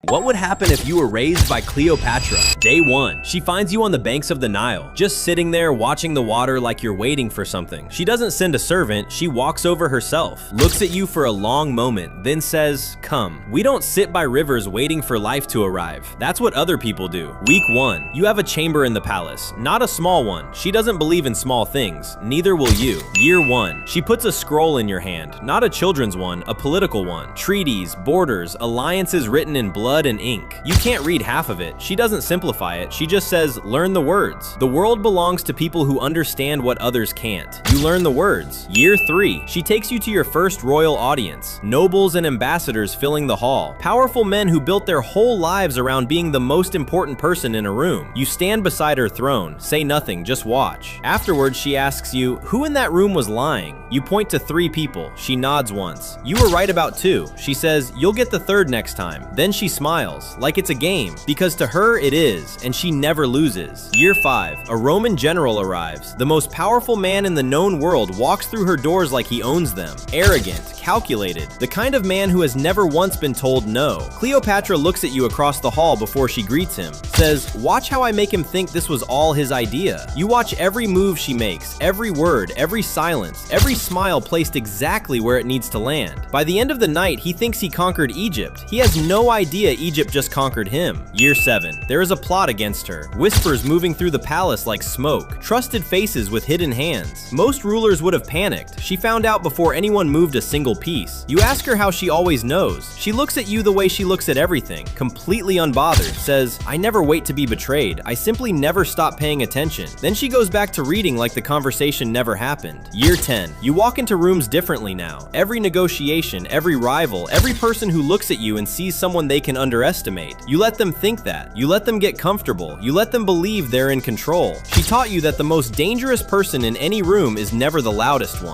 What would happen if you were raised by Cleopatra? Day 1. She finds you on the banks of the Nile, just sitting there watching the water like you're waiting for something. She doesn't send a servant, she walks over herself, looks at you for a long moment, then says, "Come." We don't sit by rivers waiting for life to arrive. That's what other people do. Week 1. You have a chamber in the palace, not a small one. She doesn't believe in small things, neither will you. Year 1. She puts a scroll in your hand, not a children's one, a political one. Treaties, borders, alliances written in blood and ink. You can't read half of it. She doesn't simplify it. She just says, learn the words. The world belongs to people who understand what others can't. You learn the words. Year 3. She takes you to your first royal audience. Nobles and ambassadors filling the hall. Powerful men who built their whole lives around being the most important person in a room. You stand beside her throne. Say nothing, just watch. Afterwards, she asks you, who in that room was lying? You point to 3 people. She nods once. You were right about 2. She says, you'll get the 3rd next time. Then she smiles, like it's a game, because to her it is, and she never loses. Year 5. A Roman general arrives. The most powerful man in the known world walks through her doors like he owns them. Arrogant, calculated, the kind of man who has never once been told no. Cleopatra looks at you across the hall before she greets him. Says, watch how I make him think this was all his idea. You watch every move she makes, every word, every silence, every smile placed exactly where it needs to land. By the end of the night, he thinks he conquered Egypt. He has no idea Egypt just conquered him. Year 7. There is a plot against her. Whispers moving through the palace like smoke. Trusted faces with hidden hands. Most rulers would have panicked. She found out before anyone moved a single piece. You ask her how she always knows. She looks at you the way she looks at everything, completely unbothered. Says, I never wait to be betrayed. I simply never stop paying attention. Then she goes back to reading like the conversation never happened. Year 10. You walk into rooms differently now. Every negotiation, every rival, every person who looks at you and sees someone they can underestimate. You let them think that. You let them get comfortable. You let them believe they're in control. She taught you that the most dangerous person in any room is never the loudest one.